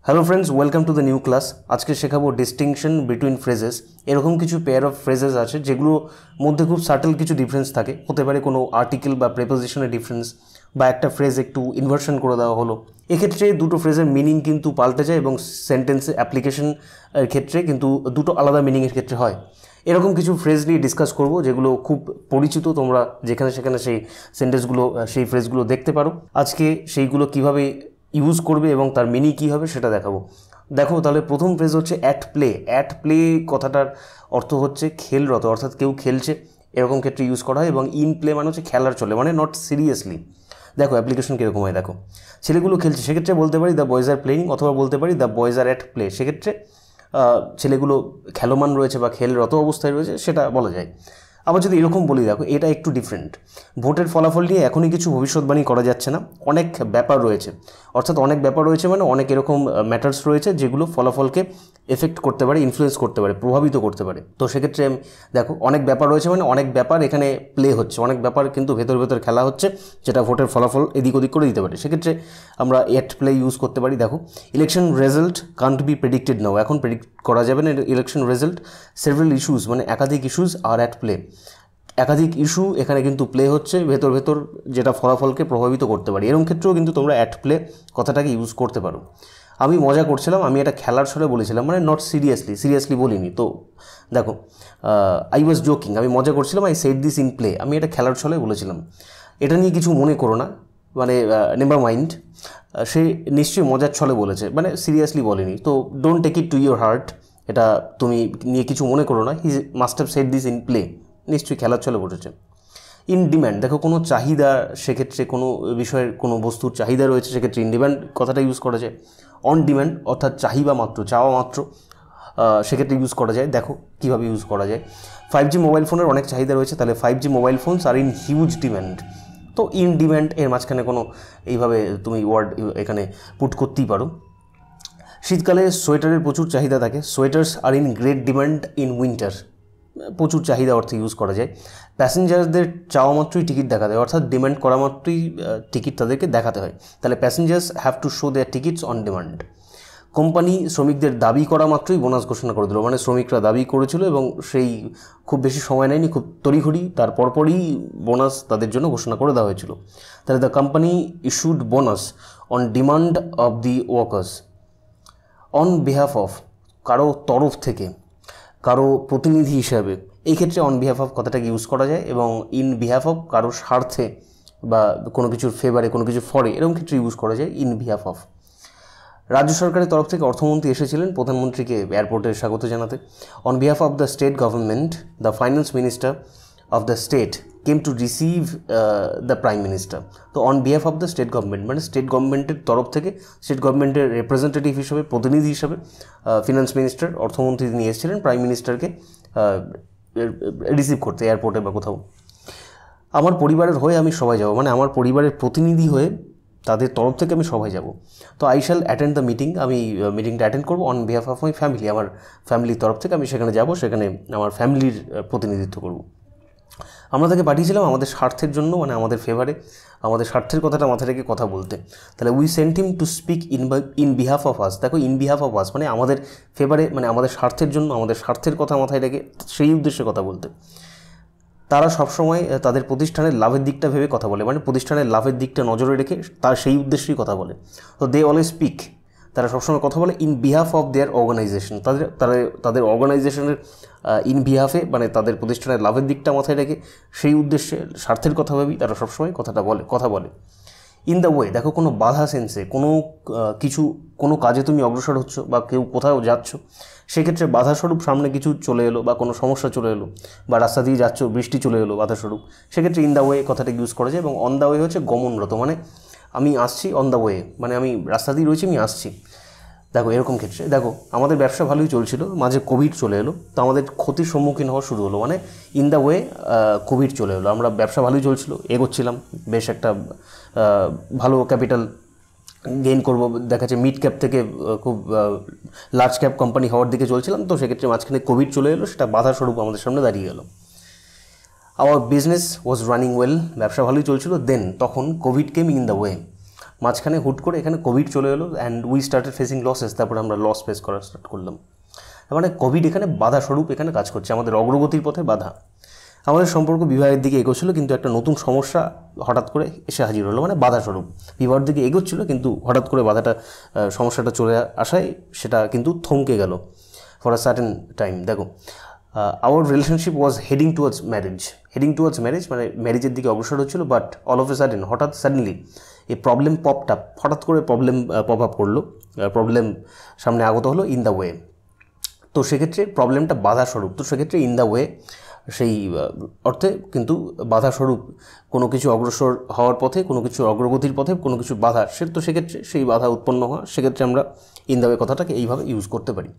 Hello friends, welcome to the new class. আজকে শেখাবো distinction between phrases. এরকম কিছু পেয়ার অফ ফ্রেজেস আছে যেগুলো মধ্যে খুব সাটল কিছু ডিফারেন্স থাকে। হতে পারে কোনো আর্টিকেল বা প্রেপোজিশনের ডিফারেন্স, বা একটা ফ্রেজ একটু ইনভার্সন করে দেওয়া হলো। এক্ষেত্রে দুটো ফ্রেজের মিনিং কিন্তু পাল্টে যায় এবং সেন্টেন্সে অ্যাপ্লিকেশন এর ক্ষেত্রে কিন্তু দুটো আলাদা মিনিংয়ের ক্ষেত্রে হয়। এরকম কিছু ফ্রেজ নিয়ে ডিসকাস করব যেগুলো খুব পরিচিত, তোমরা যেখানে সেখানে সেই সেন্টেন্সগুলো সেই ফ্রেজগুলো দেখতে পারো। আজকে সেইগুলো কিভাবে ইউজ করবে এবং তার মিনিং কী হবে সেটা দেখাবো। দেখো তাহলে প্রথম ফ্রেজ হচ্ছে অ্যাট প্লে। অ্যাট প্লে কথাটার অর্থ হচ্ছে খেলরত, অর্থাৎ কেউ খেলছে, এরকম ক্ষেত্রে ইউজ করা হয়। এবং ইন প্লে মানে হচ্ছে খেলার চলে, মানে নট সিরিয়াসলি। দেখো অ্যাপ্লিকেশন কীরকম হয়, দেখো ছেলেগুলো খেলছে, সেক্ষেত্রে বলতে পারি দ্য বয়েজ আর প্লেয়িং, অথবা বলতে পারি the boys are at play. সেক্ষেত্রে ছেলেগুলো খেলমান রয়েছে বা খেলরত অবস্থায় রয়েছে সেটা বলা যায়। আবার যদি এরকম বলি, দেখো এটা একটু ডিফারেন্ট। ভোটের ফলাফল নিয়ে এখনই কিছু ভবিষ্যৎবাণী করা যাচ্ছে না, অনেক ব্যাপার রয়েছে। অর্থাৎ অনেক ব্যাপার রয়েছে মানে অনেক এরকম ম্যাটার্স রয়েছে যেগুলো ফলাফলকে এফেক্ট করতে পারে, ইনফ্লুয়েন্স করতে পারে, প্রভাবিত করতে পারে। তো সেক্ষেত্রে দেখো অনেক ব্যাপার রয়েছে মানে অনেক ব্যাপার এখানে প্লে হচ্ছে, অনেক ব্যাপার কিন্তু ভেতর ভেতর খেলা হচ্ছে, যেটা ভোটের ফলাফল এদিক ওদিক করে দিতে পারে। সেক্ষেত্রে আমরা এট প্লে ইউজ করতে পারি। দেখো election result can't be predicted now, এখন প্রেডিক্ট করা যাবে না ইলেকশন রেজাল্ট। সেভারাল ইস্যুস মানে একাধিক ইস্যুস আর অ্যাট প্লে, একাধিক ইস্যু এখানে কিন্তু প্লে হচ্ছে ভেতর ভেতর, যেটা ফলাফলকে প্রভাবিত করতে পারে। এরকম ক্ষেত্রেও কিন্তু তোমরা অ্যাট প্লে কথাটাকে ইউজ করতে পারো। আমি মজা করছিলাম, আমি এটা খেলার ছলে বলেছিলাম, মানে নট সিরিয়াসলি বলিনি। তো দেখো আই ওয়াজ জোকিং, আমি মজা করছিলাম। I said this in play, আমি এটা খেলার ছলে বলেছিলাম। এটা নিয়ে কিছু মনে করো না, মানে নেভার মাইন্ড, সে নিশ্চয়ই মজার ছলে বলেছে, মানে সিরিয়াসলি বলেনি। তো don't take it to your heart, এটা তুমি নিয়ে কিছু মনে করো না। He must have said this in play, নিশ্চয়ই খেলার ছলে বসেছে। ইন ডিম্যান্ড, দেখো কোনো চাহিদা, সেক্ষেত্রে কোনো বিষয়ের কোনো বস্তুর চাহিদা রয়েছে, সেক্ষেত্রে ইন ডিম্যান্ড কথাটা ইউজ করা যায়। অন ডিম্যান্ড অর্থাৎ চাহিদা মাত্র, চাওয়া মাত্র, সেক্ষেত্রে ইউজ করা যায়। দেখো কীভাবে ইউজ করা যায়। 5G মোবাইল ফোনের অনেক চাহিদা রয়েছে, তাহলে 5G mobile phones are in huge demand. তো ইন ডিম্যান্ড এর মাঝখানে কোনো এইভাবে তুমি ওয়ার্ড এখানে পুট করতেই পারো। শীতকালে সোয়েটারের প্রচুর চাহিদা থাকে, sweaters are in great demand in winter, প্রচুর চাহিদা অর্থে ইউজ করা যায়। প্যাসেঞ্জারদের চাওয়া মাত্রই টিকিট দেখাতে হয়, অর্থাৎ ডিম্যান্ড করা মাত্রই টিকিট তাদেরকে দেখাতে হয়। তাহলে passengers have to show there tickets on demand. Company শ্রমিকদের দাবি করা মাত্রই বোনাস ঘোষণা করে দিল, মানে শ্রমিকরা দাবি করেছিল এবং সেই খুব বেশি সময় নেয়নি, খুব তড়িঘড়ি তার পরপরই বোনাস তাদের জন্য ঘোষণা করে দেওয়া হয়েছিল। তাহলে the company issued bonus on demand of the workers. On behalf of, কারো তরফ থেকে, কারো প্রতিনিধি হিসাবে, এই ক্ষেত্রে অন বিহাফ অফ কথাটাকে ইউজ করা যায়। এবং ইন বিহাফ অফ কারো স্বার্থে বা কোনো কিছুর ফেভারে, কোনো কিছু ফরে, এরকম ক্ষেত্রে ইউজ করা যায় ইন বিহাফ অফ। রাজ্য সরকারের তরফ থেকে অর্থমন্ত্রী এসেছিলেন প্রধানমন্ত্রীকে এয়ারপোর্টে স্বাগত জানাতে। On behalf of the state government the finance minister of the state came to receive the prime minister. তো on behalf of the state government মানে স্টেট গভর্নমেন্টের তরফ থেকে, স্টেট গভর্নমেন্টের রিপ্রেজেন্টেটিভ হিসেবে, প্রতিনিধি হিসাবে ফিনান্স মিনিস্টার, অর্থমন্ত্রী নিয়ে এসেছিলেন প্রাইম মিনিস্টারকে রিসিভ করতে এয়ারপোর্টে বা কোথাও। আমার পরিবারের হয়ে আমি সবাই যাব, মানে আমার পরিবারের প্রতিনিধি হয়ে তাদের তরফ থেকে আমি সবাই যাব। তো I shall attend the meeting, আমি মিটিংটা অ্যাটেন্ড করবো on behalf of my family, আমার ফ্যামিলির তরফ থেকে আমি সেখানে যাব, সেখানে আমার ফ্যামিলির প্রতিনিধিত্ব করব। আমরা তাকে পাঠিয়েছিলাম আমাদের স্বার্থের জন্য, মানে আমাদের ফেভারে, আমাদের স্বার্থের কথাটা মাথায় রেখে কথা বলতে। তাহলে we sent him to speak in behalf of us. দেখো ইন বিহাফ অফ আস মানে আমাদের ফেভারে, মানে আমাদের স্বার্থের জন্য, আমাদের স্বার্থের কথা মাথায় রেখে সেই উদ্দেশ্যে কথা বলতে। তারা সবসময় তাদের প্রতিষ্ঠানের লাভের দিকটা ভেবে কথা বলে, মানে প্রতিষ্ঠানের লাভের দিকটা নজরে রেখে তার সেই উদ্দেশ্যেই কথা বলে। তো দে অলওয়েজ স্পিক, তারা সবসময় কথা বলে in behalf of their organisation, তাদের অর্গানাইজেশনের ইন বিহাফে, মানে তাদের প্রতিষ্ঠানের লাভের দিকটা মাথায় রেখে সেই উদ্দেশ্যে স্বার্থের কথা ভেবেই তারা সবসময় কথা বলে। ইন দ্য ওয়ে, দেখো কোনো বাধা সেন্সে, কোনো কাজে তুমি অগ্রসর হচ্ছ বা কেউ কোথাও যাচ্ছ, সেক্ষেত্রে বাধাস্বরূপ সামনে কিছু চলে এলো বা কোনো সমস্যা চলে এলো, বা রাস্তা দিয়ে যাচ্ছ, বৃষ্টি চলে এলো বাধাস্বরূপ, সেক্ষেত্রে ইন দ্য ওয়ে কথাটা ইউজ করা যায়। এবং অন দ্য ওয়ে হচ্ছে গমনরত, মানে আমি আসছি, অন দ্য ওয়ে মানে আমি রাস্তা দিয়ে রয়েছি, আমি আসছি। দেখো এরকম ক্ষেত্রে, দেখো আমাদের ব্যবসা ভালোই চলছিল, মাঝে কোভিড চলে এলো, তো আমাদের ক্ষতির সম্মুখীন হওয়া শুরু হলো, মানে ইন দ্য ওয়ে কোভিড চলে এলো। আমরা ব্যবসা ভালোই চলছিল, এগোচ্ছিলাম, বেশ একটা ভালো ক্যাপিটাল গেইন করবো, দেখা যাচ্ছে মিড ক্যাপ থেকে খুব লার্জ ক্যাপ কোম্পানি হওয়ার দিকে চলছিলাম। তো সেক্ষেত্রে মাঝখানে কোভিড চলে এলো, সেটা বাধাস্বরূপ আমাদের সামনে দাঁড়িয়ে গেল। Hour business was running well, ব্যবসা ভালোই চলছিল। দেন তখন Covid came in the way, মাঝখানে হুট করে এখানে কোভিড চলে এলো and we started facing losses, তারপরে আমরা লস ফেস করা স্টার্ট করলাম। মানে কোভিড এখানে বাধা স্বরূপ এখানে কাজ করছে, আমাদের অগ্রগতির পথে বাধা। আমাদের সম্পর্ক বিবাহের দিকে এগোচ্ছিল, কিন্তু একটা নতুন সমস্যা হঠাৎ করে এসে হাজির হলো, মানে বাধা স্বরূপ। বিবাহের দিকে এগোচ্ছিল কিন্তু হঠাৎ করে বাধাটা, সমস্যাটা চলে আসায় সেটা কিন্তু থমকে গেল ফর আ সার্টেন টাইম। দেখো, our relationship was heading towards marriage, মানে ম্যারেজের দিকে অগ্রসর হচ্ছিল। But all of a sudden, suddenly এই প্রবলেম পপড আপ, হঠাৎ করে প্রবলেম পপ আপ করলো, প্রবলেম সামনে আগত হলো ইন দ্য ওয়ে। তো সেক্ষেত্রে প্রবলেমটা বাধা স্বরূপ, তো সেক্ষেত্রে ইন দ্য ওয়ে সেই অর্থে কিন্তু বাধা স্বরূপ কোনো কিছু অগ্রসর হওয়ার পথে, কোনো কিছু অগ্রগতির পথে কোনো কিছু বাধা, তো সেক্ষেত্রে সেই বাধা উৎপন্ন হওয়া, সেক্ষেত্রে আমরা ইন দ্য ওয়ে কথাটাকে এইভাবে ইউজ করতে পারি।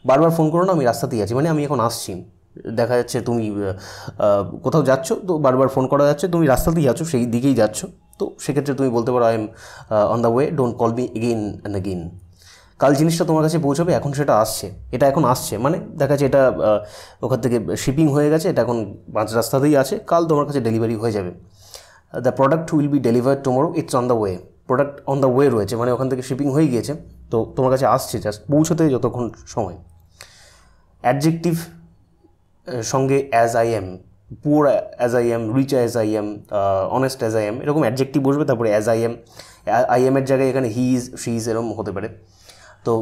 বারবার ফোন করো না, আমি রাস্তাতেই আছি, মানে আমি এখন আসছি। দেখা যাচ্ছে তুমি কোথাও যাচ্ছ, তো বারবার ফোন করা যাচ্ছে, তুমি রাস্তাতেই আছো, সেই দিকেই যাচ্ছ, তো সেক্ষেত্রে তুমি বলতে পারো I am on the way, don't call me again and again. কাল জিনিসটা তোমার কাছে পৌঁছাবে, এখন সেটা আসছে, এটা এখন আসছে, মানে দেখা যাচ্ছে এটা ওখান থেকে শিপিং হয়ে গেছে, এটা এখন 5 রাস্তাতেই আছে, কাল তোমার কাছে ডেলিভারি হয়ে যাবে। The product will be delivered tomorrow, it's on the way. Product on the way রয়েছে, মানে ওখান থেকে শিপিং হয়ে গিয়েছে, তো তোমার কাছে আসছে, জাস্ট পৌঁছতে যতক্ষণ সময়। অ্যাডজেক্টিভ সঙ্গে as I am, poor as I am, rich as I am, honest as I am, এরকম অ্যাডজেক্টিভ বসবে, তারপরে অ্যাজ আই এমের জায়গায় এখানে হি ইজ, শি ইজ, এরকম হতে পারে। তো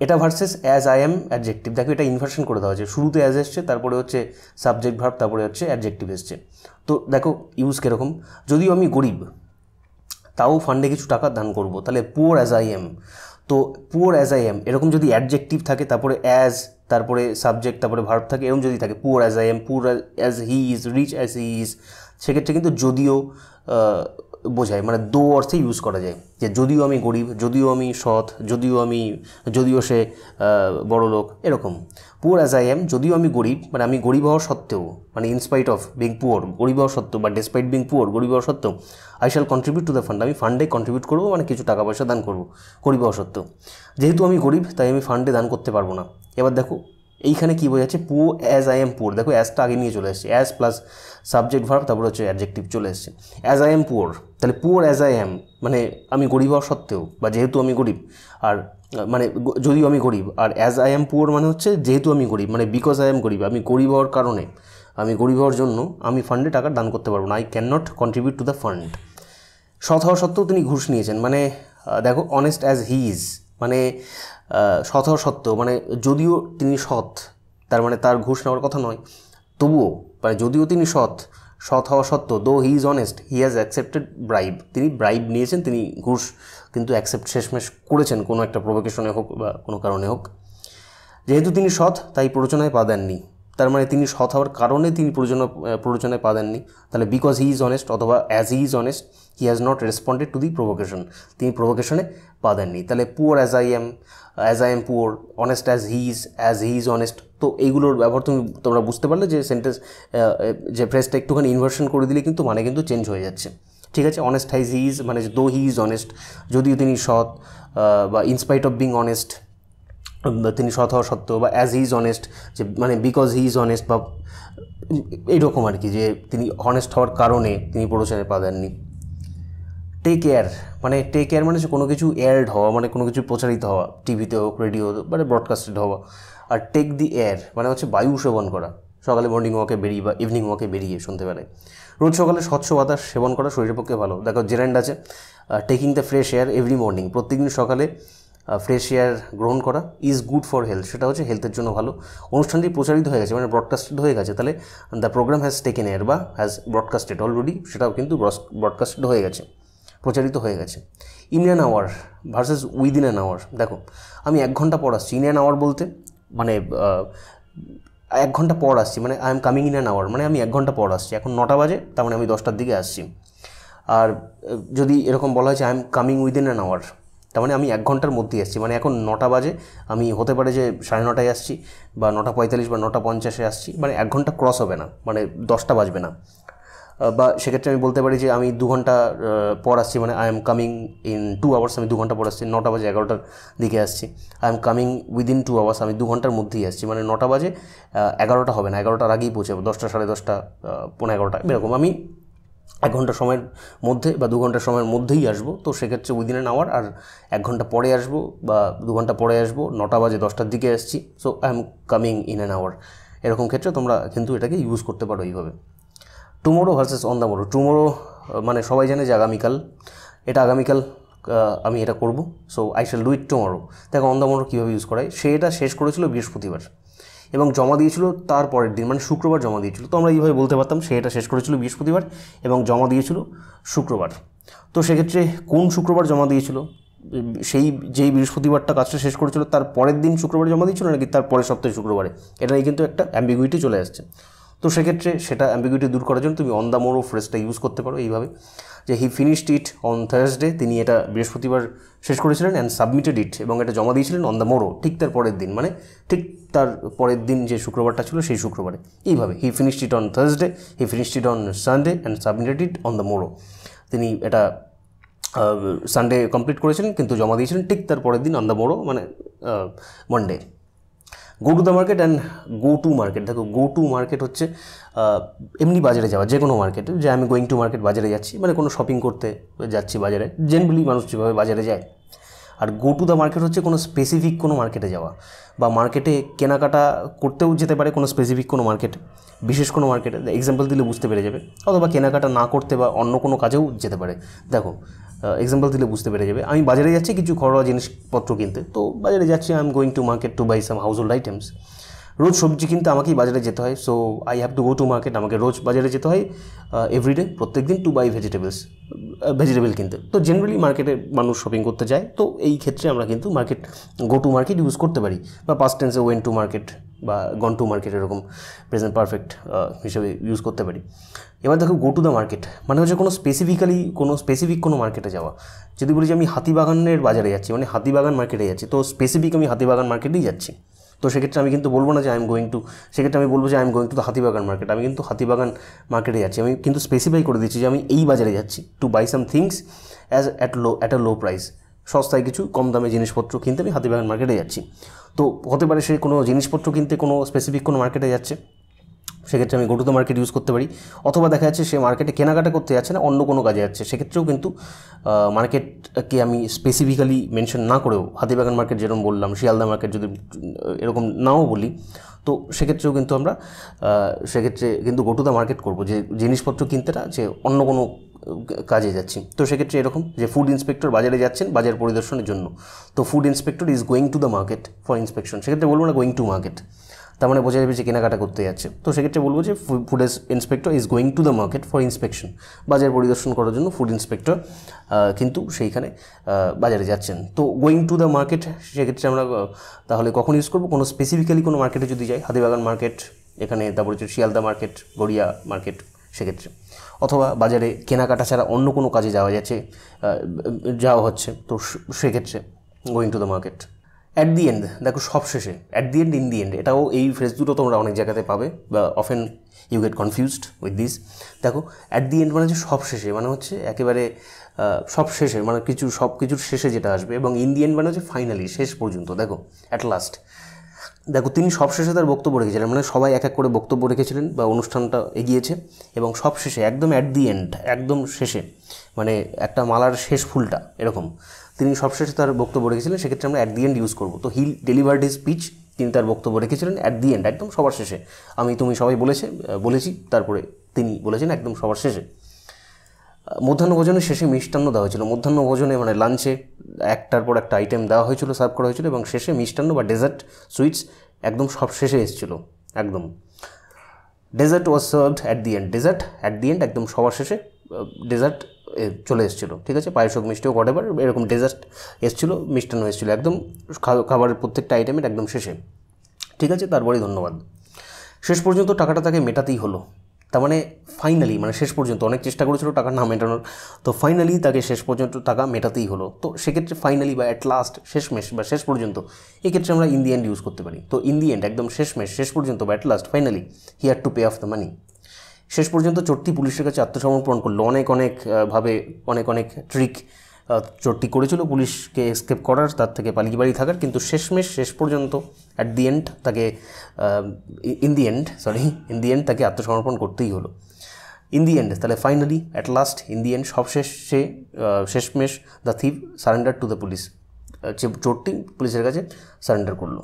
এটা versus as I M adjective, দেখো এটা ইনভার্সন করে দেওয়া হচ্ছে, শুরুতে অ্যাজ এসছে, তারপরে হচ্ছে সাবজেক্ট ভার্ব, তারপরে হচ্ছে অ্যাডজেক্টিভ এসছে। তো দেখো ইউজ কীরকম, যদিও আমি গরিব তাও ফান্ডে কিছু টাকা দান করব, তাহলে পুয়ার অ্যাজ আই এম। তো পুয়ার অ্যাজ আই এম এরকম যদি অ্যাডজেক্টিভ থাকে, তারপরে অ্যাজ, তারপরে সাবজেক্ট, তারপরে ভার্ব থাকে, এরকম যদি থাকে, poor as I am, poor as he is, rich as he is, সেক্ষেত্রে কিন্তু যদিও বোঝায়, মানে দো অর্থে ইউজ করা যায়, যে যদিও আমি গরিব, যদিও আমি সৎ, যদিও সে বড়লোক, এরকম। পুয়ার অ্যাজ আই এম, যদিও আমি গরিব, মানে আমি গরিব হওয়া সত্ত্বেও, মানে ইনস্পাইট অফ বিং পুয়ার, গরিব হওয়া সত্ত্বেও, বা ডেসপাইট বিং পুয়ার, গরিব হওয়া সত্ত্বেও, I shall contribute to the fund, আমি ফান্ডে কন্ট্রিবিউট করবো, মানে কিছু টাকা পয়সা দান করবো গরিব হওয়া সত্ত্বেও। যেহেতু আমি গরিব তাই আমি ফান্ডে দান করতে পারবো না। এবার দেখো এইখানে কী বোঝাচ্ছে, poor as I am poor, দেখো অ্যাজটা আগে নিয়ে চলে এসছে, অ্যাজ প্লাস সাবজেক্ট ভার্ব, তারপরে হচ্ছে অ্যাডজেক্টিভ চলে এসছে। অ্যাজ আই এম পুয়ার, তাহলে পুয়ার অ্যাজ আই এম মানে আমি গরিব হওয়া সত্ত্বেও, বা যেহেতু আমি গরিব, আর মানে যদিও আমি গরিব, আর অ্যাজ আই এম পুয়ার মানে হচ্ছে যেহেতু আমি গরিব, মানে বিকজ আই এম গরিব, আমি গরিব হওয়ার কারণে, আমি গরিব হওয়ার জন্য আমি ফান্ডে টাকা দান করতে পারবো না, I can not contribute to the fund. সৎ হওয়া সত্ত্বেও তিনি ঘুষ নিয়েছেন, মানে দেখো অনেস্ট অ্যাজ হি ইজ, মানে সৎ হওয়া সত্ত্বেও, মানে যদিও তিনি সৎ, তার মানে তার ঘুষ নেওয়ার কথা নয়, তবুও মানে যদিও তিনি সৎ হওয়া সত্ত্বেও, দো he is honest, he has accepted bribe, তিনি ব্রাইব নিয়েছেন, তিনি ঘুষ কিন্তু অ্যাকসেপ্ট শেষমেশ করেছেন, কোনো একটা প্রভোকেশনে হোক বা কোনো কারণে হোক। যেহেতু তিনি সৎ তাই প্ররোচনায় পা দেননি, তার মানে তিনি সৎ হওয়ার কারণে তিনি প্ররোচনায় পা দেননি, তাহলে বিকজ হি ইজ অনেস্ট অথবা as he is honest he has not responded to the provocation, তিনি প্রভোকেশনে পা দেননি। তাহলে poor as I am poor, honest as he is honest. তো এইগুলোর ব্যবহার তোমরা বুঝতে পারলে যে সেন্টেন্স, যে ফ্রেজটা একটুখানি ইনভার্সন করে দিলে কিন্তু মানে কিন্তু চেঞ্জ হয়ে যাচ্ছে, ঠিক আছে। অনেস্ট অ্যাজ হি ইজ মানে দো হি ইজ অনেস্ট, যদিও তিনি সৎ, বা ইনস্পাইট অফ বিং অনেস্ট, তিনি সৎ হওয়া সত্ত্বেও, বা অ্যাজ হি ইজ অনেস্ট, যে মানে বিকজ হি ইজ অনেস্ট, বা এইরকম আর কি, যে তিনি অনেস্ট হওয়ার কারণে তিনি প্ররোচনায় পা দেননি। টেক কেয়ার মানে হচ্ছে কোনো কিছু এয়ার্ড হওয়া, মানে কোনো কিছু প্রচারিত হওয়া, টিভিতে হোক, রেডিও, মানে ব্রডকাস্টেড হওয়া। আর টেক দি এয়ার মানে হচ্ছে বায়ু সেবন করা, সকালে মর্নিং ওয়াকে বেরিয়ে বা ইভিনিং ওয়াকে বেরিয়ে সন্ধ্যেবেলায়। রোজ সকালে স্বচ্ছ বাতাস সেবন করা শরীরের পক্ষে ভালো। দেখো জেরান্ড আছে, taking the fresh air every morning, প্রত্যেকদিন সকালে ফ্রেশ এয়ার গ্রহণ করা ইজ গুড ফর হেলথ, সেটা হচ্ছে হেলথের জন্য ভালো। অনুষ্ঠানটি প্রচারিত হয়ে গেছে, মানে ব্রডকাস্টেড হয়ে গেছে, তাহলে the programme has taken air বা হ্যাজ ব্রডকাস্টেড অলরেডি, সেটাও কিন্তু ব্রডকাস্টেড হয়ে গেছে, প্রচারিত হয়ে গেছে। In an hour versus within an hour, দেখো আমি 1 ঘন্টা পর আসছি, ইন অ্যান আওয়ার বলতে মানে 1 ঘন্টা পর আসছি, মানে I am coming in an hour, মানে আমি 1 ঘন্টা পর আসছি, এখন 9টা বাজে, তার মানে আমি 10টার দিকে আসছি। আর যদি এরকম বলা হয় যে I am coming within an hour, তার মানে আমি 1 ঘন্টার মধ্যেই আসছি, মানে এখন 9টা বাজে, আমি হতে পারে যে 9:30 আসছি, বা 9:45 বা 9:50 আসছি, মানে 1 ঘন্টা ক্রস হবে না, মানে 10টা বাজবে না। বা সেক্ষেত্রে আমি বলতে পারি যে আমি 2 ঘন্টা পর আসছি, মানে I am coming in 2 hours, আমি 2 ঘন্টা পর আসছি, 9টা বাজে 11টার দিকে আসছি। I am coming within 2 hours, আমি 2 ঘন্টার মধ্যেই আসছি, মানে 9টা বাজে 11টা হবে না, 11টার আগেই পৌঁছাবো, 10টা, 10:30, 11:15, এরকম আমি 1 ঘন্টা সময়ের মধ্যে বা 2 ঘন্টা সময়ের মধ্যেই আসবো, তো সেক্ষেত্রে উইদিন অ্যান আওয়ার, আর 1 ঘন্টা পরে আসবো বা 2 ঘন্টা পরে আসবো, 9টা বাজে 10টার দিকে আসছি, so I am coming in an hour. এরকম ক্ষেত্রে তোমরা কিন্তু এটাকে ইউজ করতে পারো এইভাবে। Tomorrow versus on the morrow. Tomorrow মানে সবাই জানে যে আগামীকাল, এটা আগামীকাল আমি এটা করব, so I shall do it tomorrow. দেখো অন দ্য মোরো কীভাবে ইউজ করা হয়, সে এটা শেষ করেছিল বৃহস্পতিবার এবং জমা দিয়েছিল তার পরের দিন, মানে শুক্রবার জমা দিয়েছিল। তো আমরা এইভাবে বলতে পারতাম সে এটা শেষ করেছিল বৃহস্পতিবার এবং জমা দিয়েছিল শুক্রবার। তো সেক্ষেত্রে কোন শুক্রবার জমা দিয়েছিল, যেই বৃহস্পতিবারটা কাজটা শেষ করেছিল তার পরের দিন শুক্রবারে জমা দিয়েছিল নাকি তার পরের সপ্তাহে শুক্রবারে, এটাই কিন্তু একটা অ্যাম্বিগুইটি চলে আসছে। তো সেক্ষেত্রে সেটা অ্যাম্বিগুইটি দূর করার জন্য তুমি অন দ্য মোরো ফ্রেজটা ইউজ করতে পারো এইভাবে, যে হি ফিনিশড ইট অন থার্সডে, তিনি এটা বৃহস্পতিবার শেষ করেছিলেন, অ্যান্ড সাবমিটেড ইট, এবং এটা জমা দিয়েছিলেন অন দ্য মোরো, ঠিক তার পরের দিন, মানে ঠিক তার পরের দিন যে শুক্রবারটা ছিল সেই শুক্রবারে। এইভাবে he finished it on Thursday, he finished it on Sunday and submitted it on the morrow. তিনি এটা সানডে কমপ্লিট করেছিলেন কিন্তু জমা দিয়েছিলেন ঠিক তার পরের দিন অন দ্য মোরো, মানে Monday. Go to the market and go to market. দেখো গো টু মার্কেট হচ্ছে এমনি বাজারে যাওয়া, যে কোনো মার্কেটে, যে আমি গোয়িং টু মার্কেট, বাজারে যাচ্ছি, মানে কোনো শপিং করতে যাচ্ছি বাজারে, জেনারেলি মানুষ যেভাবে বাজারে যায়। আর গো টু দ্য মার্কেট হচ্ছে কোনো স্পেসিফিক কোনো মার্কেটে যাওয়া, বা মার্কেটে কেনাকাটা করতেও যেতে পারে কোনো স্পেসিফিক কোনো মার্কেটে, বিশেষ কোনো মার্কেটে, এক্সাম্পল দিলে বুঝতে পেরে যাবে, অথবা কেনাকাটা না করতে বা অন্য কোনো কাজেও যেতে পারে। দেখো এক্সাম্পল দিলে বুঝতে পেরে যাবে, আমি বাজারে যাচ্ছি কিছু ঘরোয়া জিনিসপত্র কিনতে, তো বাজারে যাচ্ছি, I am going to market to buy some household items. রোজ সবজি কিনতে আমাকেই বাজারে যেতে হয়, so I have to go to market, আমাকে রোজ বাজারে যেতে হয় এভরিডে, প্রত্যেক দিন, টু বাই ভেজিটেবল কিনতে। তো জেনারেলি মার্কেটে মানুষ শপিং করতে যায়, তো এই ক্ষেত্রে আমরা কিন্তু market, go to market use করতে পারি, বা পাস্ট টেন্সে ওয়েন টু মার্কেট বা গন টু মার্কেট, এরকম প্রেজেন্ট পারফেক্ট হিসেবে ইউজ করতে পারি। এবার দেখো গো টু দ্য মার্কেট মানে হচ্ছে কোনো স্পেসিফিক কোনো মার্কেটে যাওয়া। যদি বলি যে আমি হাতিবাগানের বাজারে যাচ্ছি, মানে হাতিবাগান মার্কেটে যাচ্ছি, তো স্পেসিফিক আমি হাতিবাগান মার্কেটেই যাচ্ছি। তো সেক্ষেত্রে আমি কিন্তু বলবো না যে আই এম গোয়িং টু, সেক্ষেত্রে আমি বলবো যে I am going to the Hatibagan market, আমি কিন্তু হাতিবাগান মার্কেটে যাচ্ছি, আমি কিন্তু স্পেসিফাই করে দিচ্ছি যে আমি এই বাজারে যাচ্ছি, to buy some things at a low price, সস্তায় কিছু কম দামে জিনিসপত্র কিনতে আমি হাতিবাগান মার্কেটে যাচ্ছি। তো হতে পারে সে কোনো জিনিসপত্র কিনতে কোনো স্পেসিফিক কোনো মার্কেটে যাচ্ছে, সেক্ষেত্রে আমি go to the market use করতে পারি। অথবা দেখা যাচ্ছে সে মার্কেটে কেনাকাটা করতে যাচ্ছে না, অন্য কোনো কাজে যাচ্ছে, সেক্ষেত্রেও কিন্তু মার্কেটকে আমি স্পেসিফিক্যালি মেনশন না করেও, হাতিবাগান মার্কেট যেরকম বললাম, শিয়ালদা মার্কেট যদি এরকম নাও বলি, তো সেক্ষেত্রেও কিন্তু আমরা সেক্ষেত্রে কিন্তু গো টু দ্য মার্কেট করবো, যে জিনিসপত্র কিনতে না, যে অন্য কোনো কাজে যাচ্ছি। তো সেক্ষেত্রে এরকম যে ফুড ইন্সপেক্টর বাজারে যাচ্ছেন বাজার পরিদর্শনের জন্য, তো food inspector is going to the market for inspection, সেক্ষেত্রে বলবো না গোয়িং টু মার্কেট, তার মানে বোঝা যাবে যে কেনাকাটা করতে যাচ্ছে। তো সেক্ষেত্রে বলবো যে food inspector is going to the market for inspection, বাজার পরিদর্শন করার জন্য ফুড ইন্সপেক্টর কিন্তু সেইখানে বাজারে যাচ্ছেন। তো গোয়িং টু দ্য মার্কেট সেক্ষেত্রে আমরা তাহলে কখন ইউজ করবো, কোনো স্পেসিফিক্যালি কোনো মার্কেটে যদি যাই, হাতিবাগান মার্কেট এখানে, তারপরে হচ্ছে শিয়ালদা মার্কেট, গড়িয়া মার্কেট, সেক্ষেত্রে, অথবা বাজারে কেনাকাটা ছাড়া অন্য কোনো কাজে যাওয়া হচ্ছে, তো সেক্ষেত্রে going to the market. At the end, দেখো সব শেষে, at the end, in the end, এটাও এই ফ্রেজ দুটো তোমরা অনেক জায়গাতে পাবে, বা often you get confused with this. দেখো অ্যাট দি এন্ড মানে হচ্ছে সব শেষে, মানে হচ্ছে একেবারে সব শেষে, মানে সব কিছুর শেষে যেটা আসবে, এবং ইন দি এন্ড মানে হচ্ছে ফাইনালি, শেষ পর্যন্ত। দেখো অ্যাট লাস্ট, দেখো তিনি সব শেষে তার বক্তব্য রেখেছিলেন, মানে সবাই এক এক করে বক্তব্য রেখেছিলেন বা অনুষ্ঠানটা এগিয়েছে, এবং সব শেষে একদম অ্যাট দি এন্ড, একদম শেষে, মানে একটা মালার শেষ ফুলটা এরকম, তিনি সবশেষে তার বক্তব্য রেখেছিলেন, সেক্ষেত্রে আমরা অ্যাট দি এন্ড ইউজ করবো। তো হি ডেলিভার্ড হিজ স্পিচ, তিনি তার বক্তব্য রেখেছিলেন অ্যাট দি এন্ড, একদম সবার শেষে, তুমি সবাই বলেছি, তারপরে তিনি বলেছেন একদম সবার শেষে। মধ্যাহ্নভোজনের শেষে মিষ্টান্ন দেওয়া হয়েছিল, মধ্যাহ্নভোজনে মানে লাঞ্চে একটার পর একটা আইটেম দেওয়া হয়েছিল, সার্ভ করা হয়েছিল, এবং শেষে মিষ্টান্ন বা ডেজার্ট, সুইটস একদম সব শেষে এসেছিল, একদম। Dessert was served at the end, dessert at the end, একদম সবার শেষে ডেজার্ট চলে এসেছিলো, ঠিক আছে, পায়েস হোক, মিষ্টি হোক, হোয়াটএভার, এরকম ডেজার্ট এসেছিলো, মিষ্টান্ন এসেছিলো, একদম খাবারের প্রত্যেকটা আইটেমের একদম শেষে, ঠিক আছে। তারপরেই ধন্যবাদ। শেষ পর্যন্ত টাকাটা তাকে মেটাতেই হলো, তার মানে ফাইনালি, মানে শেষ পর্যন্ত অনেক চেষ্টা করেছিল টাকা না মেটানোর, তো ফাইনালি তাকে শেষ পর্যন্ত টাকা মেটাতেই হলো। তো সেক্ষেত্রে ফাইনালি বা অ্যাট লাস্ট, শেষমেশ বা শেষ পর্যন্ত, এক্ষেত্রে আমরা ইন দি এন্ড ইউজ করতে পারি। তো ইন দি এন্ড একদম শেষমেশ, শেষ পর্যন্ত বা at last, finally he had to pay off the money. শেষ পর্যন্ত চোরটি পুলিশের কাছে আত্মসমর্পণ করলো, অনেকভাবে অনেক ট্রিক চোরটি করেছিল পুলিশকে এসকেপ করার, তার থেকে পালিয়ে বাড়ি থাকার, কিন্তু শেষ পর্যন্ত অ্যাট দি এন্ড তাকে ইন দি এন্ড তাকে আত্মসমর্পণ করতেই হলো। ইন দি এন্ড, তাহলে finally at last in the and সবশেষ সে শেষমেশ the thief surrender to the police, যে চোরটি পুলিশের কাছে সারেন্ডার করলো।